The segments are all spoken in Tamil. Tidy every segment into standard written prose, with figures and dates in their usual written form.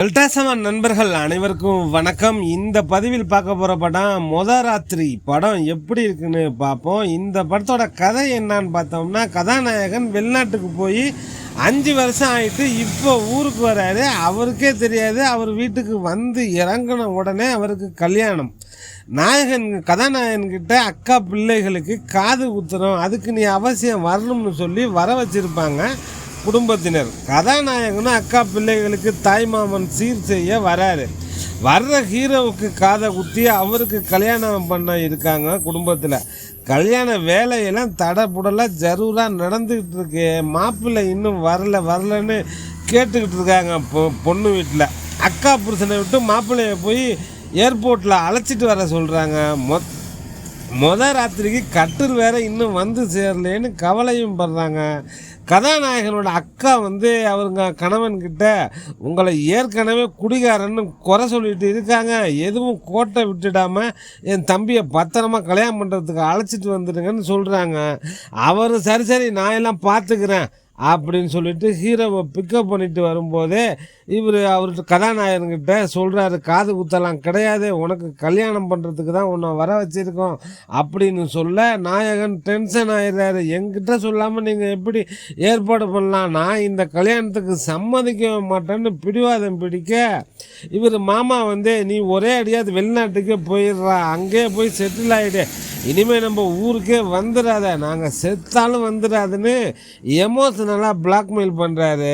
டெல்டாசமன் நண்பர்கள் அனைவருக்கும் வணக்கம். இந்த பதிவில் பார்க்க போகிற படம் ராத்திரி படம் எப்படி இருக்குன்னு பார்ப்போம். இந்த படத்தோட கதை என்னன்னு பார்த்தோம்னா, கதாநாயகன் வெளிநாட்டுக்கு போய் 5 வருஷம் ஆகிட்டு இப்போ ஊருக்கு வராரு. அவருக்கே தெரியாது. அவர் வீட்டுக்கு வந்து இறங்கின உடனே அவருக்கு கல்யாணம். கதாநாயகன்கிட்ட அக்கா பிள்ளைகளுக்கு காது குத்துறோம், அதுக்கு நீ அவசியம் வரணும்னு சொல்லி வர வச்சிருப்பாங்க குடும்பத்தினர். கதாநாயகனும் அக்கா பிள்ளைகளுக்கு தாய்மாமன் சீர் செய்ய வராரு. வர்ற ஹீரோவுக்கு காதை குத்தி அவருக்கு கல்யாணம் பண்ண இருக்காங்க குடும்பத்தில். கல்யாண வேலையெல்லாம் தடப்புடலாக ஜரூராக நடந்துக்கிட்டு இருக்கு. மாப்பிள்ளை இன்னும் வரலன்னு கேட்டுக்கிட்டு இருக்காங்க பொண்ணு வீட்டில். அக்கா புருஷனை விட்டு மாப்பிள்ளையை போய் ஏர்போர்ட்டில் அழைச்சிட்டு வர சொல்கிறாங்க. ராத்திரிக்கு கட்டில் வேற இன்னும் வந்து சேரலேன்னு கவலையும் படுறாங்க. கதாநாயகனோட அக்கா அவருங்க கணவன்கிட்ட உங்களை ஏற்கனவே குடிகாரன்னு குறை சொல்லிட்டு இருக்காங்க, எதுவும் கோட்டை விட்டுடாம என் தம்பியை பத்திரமா கல்யாணம் பண்ணுறதுக்கு அழைச்சிட்டு வந்துடுங்கன்னு சொல்கிறாங்க. அவர் சரி நான் எல்லாம் பார்த்துக்கிறேன் அப்படின்னு சொல்லிட்டு ஹீரோவை பிக்கப் பண்ணிட்டு வரும்போதே அவர்கிட்ட கதாநாயகன்கிட்ட சொல்கிறாரு, காது குத்தலாம் கிடையாது, உனக்கு கல்யாணம் பண்ணுறதுக்கு தான் உன்னை வர வச்சுருக்கோம் அப்படின்னு சொல்ல நாயகன் டென்ஷன் ஆயிடுறாரு. என்கிட்ட சொல்லாமல் நீங்கள் எப்படி ஏற்பாடு பண்ணலாம், நான் இந்த கல்யாணத்துக்கு சம்மதிக்க மாட்டேன்னு பிடிவாதம் பிடிக்க மாமா நீ ஒரே அடியாவது வெளிநாட்டுக்கே போயிடுறா, அங்கேயே போய் செட்டில் ஆகிடு, இனிமேல் நம்ம ஊருக்கே வந்துடாத, நாங்கள் செத்தாலும் வந்துடாதுன்னு எமோஷனலாக பிளாக்மெயில் பண்ணுறாரு.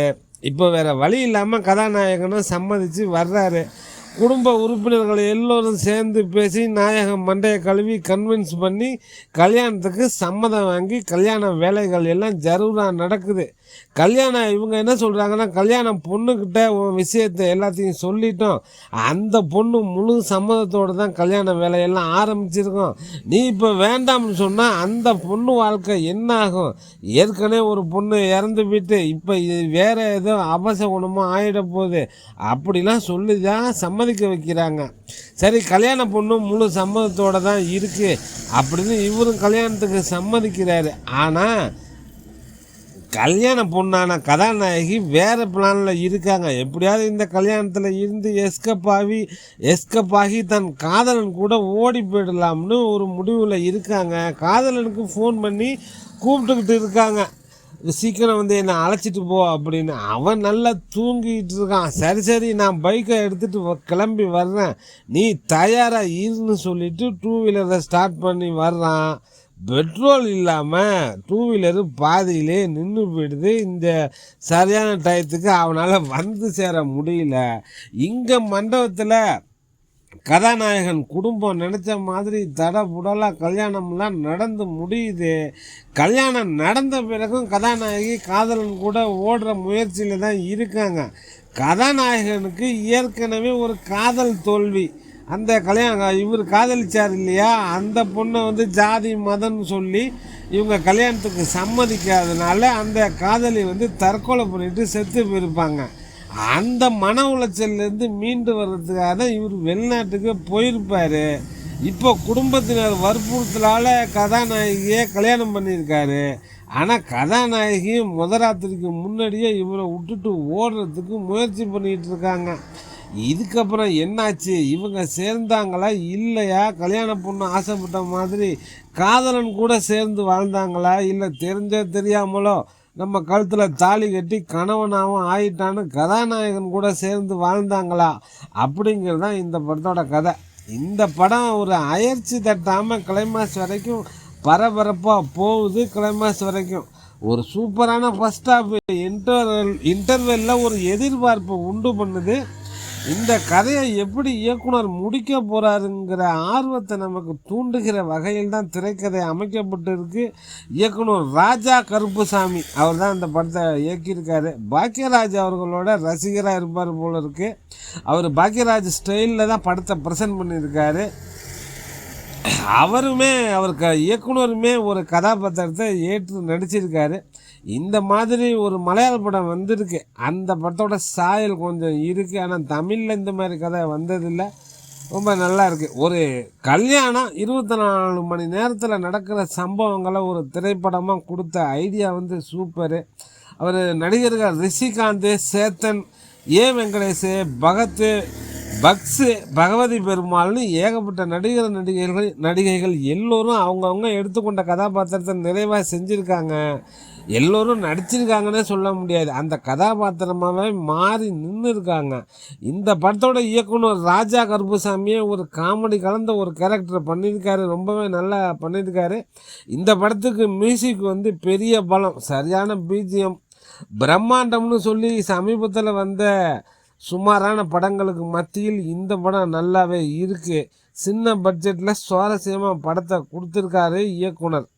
இப்போ வேறு வழி இல்லாமல் கதாநாயகனும் சம்மதித்து வர்றாரு. குடும்ப உறுப்பினர்கள் எல்லோரும் சேர்ந்து பேசி நாயகன் மண்டையை கழுவி கன்வின்ஸ் பண்ணி கல்யாணத்துக்கு சம்மதம் வாங்கி கல்யாண வேலைகள் எல்லாம் ஜரூராக நடக்குது. கல்யாணம் இவங்க என்ன சொல்கிறாங்கன்னா, கல்யாணம் பொண்ணுக்கிட்ட விஷயத்தை எல்லாத்தையும் சொல்லிட்டோம், அந்த பொண்ணு முழு சம்மதத்தோடு தான் கல்யாண வேலையெல்லாம் ஆரம்பிச்சிருக்கோம், நீ இப்போ வேண்டாம்னு சொன்னால் அந்த பொண்ணு வாழ்க்கை என்ன ஆகும், ஏற்கனவே ஒரு பொண்ணு இறந்து போயிட்டு இப்போ இது வேறு ஏதோ அபசகுணமாக ஆகிட போகுது அப்படிலாம் சொல்லி தான் சம்மதிக்க வைக்கிறாங்க. சரி, கல்யாண பொண்ணு முழு சம்மதத்தோடு தான் இருக்குது அப்படின்னு இவரும் கல்யாணத்துக்கு சம்மதிக்கிறாரு. ஆனால் கல்யாண பொண்ணான கதாநாயகி வேறு பிளானில் இருக்காங்க. எப்படியாவது இந்த கல்யாணத்தில் இருந்து எஸ்கப் ஆகி தன் காதலன் கூட ஓடி போயிடலாம்னு ஒரு முடிவில் இருக்காங்க. காதலனுக்கு ஃபோன் பண்ணி கூப்பிட்டுக்கிட்டு இருக்காங்க, சீக்கிரம் என்னை அழைச்சிட்டு போ அப்படின்னு. அவன் நல்லா தூங்கிட்டு இருக்கான். சரி நான் பைக்கை எடுத்துகிட்டு கிளம்பி வர்றேன், நீ தயாராக இருன்னு சொல்லிட்டு 2 வீலரை ஸ்டார்ட் பண்ணி வர்றான். பெட்ரோல் இல்லாமல் 2 வீலரு பாதியிலே நின்று போயிடுது. இந்த சரியான டயத்துக்கு அவனால் வந்து சேர முடியல. இங்கே மண்டபத்தில் கதாநாயகன் குடும்பம் நினச்ச மாதிரி தடபுடலாக கல்யாணம்லாம் நடந்து முடியுது. கல்யாணம் நடந்த பிறகும் கதாநாயகி காதலன் கூட ஓடுற முயற்சியில் தான் இருக்காங்க. கதாநாயகனுக்கு ஏற்கனவே ஒரு காதல் தோல்வி. அந்த கல்யாணம் இவர் காதலிச்சார் இல்லையா, அந்த பொண்ணை ஜாதி மதம்னு சொல்லி இவங்க கல்யாணத்துக்கு சம்மதிக்காதனால அந்த காதலி தற்கொலை பண்ணிட்டு செத்து போயிருப்பாங்க. அந்த மன உளைச்சல்லேருந்து மீண்டு வர்றதுக்காக தான் இவர் வெளிநாட்டுக்கு போயிருப்பார். இப்போ குடும்பத்தினர் வற்புறுத்தலால் கதாநாயகியை கல்யாணம் பண்ணியிருக்காரு. ஆனால் கதாநாயகி ராத்திரிக்கு முன்னாடியே இவரை விட்டுட்டு ஓடுறதுக்கு முயற்சி பண்ணிகிட்டு இருக்காங்க. இதுக்கப்புறம் என்னாச்சு, இவங்க சேர்ந்தாங்களா இல்லையா, கல்யாண பொண்ணு ஆசைப்பட்ட மாதிரி காதலன் கூட சேர்ந்து வாழ்ந்தாங்களா, இல்லை தெரியாமலோ நம்ம கழுத்தில் தாலி கட்டி கணவனாகவும் ஆயிட்டான்னு கதாநாயகன் கூட சேர்ந்து வாழ்ந்தாங்களா அப்படிங்கிறது தான் இந்த படத்தோட கதை. இந்த படம் ஒரு அயற்சி தட்டாமல் கிளைமாக்ஸ் வரைக்கும் பரபரப்பாக போகுது. கிளைமாக்ஸ் வரைக்கும் ஒரு சூப்பரான ஃபர்ஸ்ட் ஹாஃப் இன்டர்வெல்லில் ஒரு எதிர்பார்ப்பை உண்டு பண்ணுது. இந்த கதையை எப்படி இயக்குனர் முடிக்க போகிறாருங்கிற ஆர்வத்தை நமக்கு தூண்டுகிற வகையில் தான் திரைக்கதை அமைக்கப்பட்டிருக்கு. இயக்குனர் ராஜா கருப்புசாமி அவர் தான் இந்த படத்தை இயக்கியிருக்காரு. பாக்கியராஜ் அவர்களோட ரசிகராக இருப்பார் போல இருக்குது. அவர் பாக்கியராஜ் ஸ்டைலில் தான் படத்தை ப்ரெசென்ட் பண்ணியிருக்காரு. இயக்குனருமே ஒரு கதாபாத்திரத்தை ஏற்று நடிச்சிருக்காரு. இந்த மாதிரி ஒரு மலையாள படம் வந்திருக்கு, அந்த படத்தோட சாயல் கொஞ்சம் இருக்குது. ஆனால் தமிழில் இந்த மாதிரி கதை வந்ததில்லை. ரொம்ப நல்லா இருக்குது. ஒரு கல்யாணம் 24 மணி நேரத்தில் நடக்கிற சம்பவங்களை ஒரு திரைப்படமாக கொடுத்த ஐடியா சூப்பரு. அவர் நடிகர்கள் ரிஷிகாந்த், சேத்தன் வெங்கடேஷ், பகத், பக்ஸு, பகவதி பெருமாள்னு ஏகப்பட்ட நடிகைகள் எல்லோரும் அவங்கவுங்க எடுத்துக்கொண்ட கதாபாத்திரத்தை நிறைவாக செஞ்சுருக்காங்க. எல்லோரும் நடிச்சிருக்காங்கன்னே சொல்ல முடியாது. அந்த கதாபாத்திரமாகவே மாறி நின்று இருக்காங்க. இந்த படத்தோட இயக்குனர் ராஜா கருப்புசாமியே ஒரு காமெடி கலந்த ஒரு கேரக்டரை பண்ணியிருக்காரு. ரொம்பவே நல்லா பண்ணியிருக்காரு. இந்த படத்துக்கு மியூசிக் வந்து பெரிய பலம், சரியான பிஜிஎம், பிரம்மாண்டம்னு சொல்லி சமீபத்தில் வந்த சுமாரான படங்களுக்கு மத்தியில் இந்த படம் நல்லாவே இருக்குது. சின்ன பட்ஜெட்டில் சுவாரஸ்யமாக படத்தை கொடுத்துருக்காரு இயக்குனர்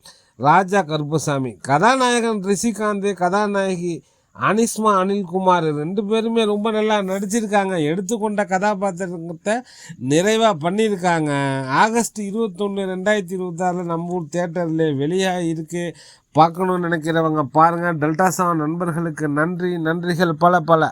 ராஜா கருப்புசாமி. கதாநாயகன் ரிஷிகாந்த், கதாநாயகி அனிஸ்மா அனில்குமார் 2 பேருமே ரொம்ப நல்லா நடிச்சிருக்காங்க. எடுத்துக்கொண்ட கதாபாத்திரத்தை நிறைவாக பண்ணியிருக்காங்க. ஆகஸ்ட் 21, 2026 நம்ம ஊர் தியேட்டரில் வெளியாக இருக்குது. பார்க்கணுன்னு நினைக்கிறவங்க பாருங்கள். டெல்டா 7 நண்பர்களுக்கு நன்றிகள் பல.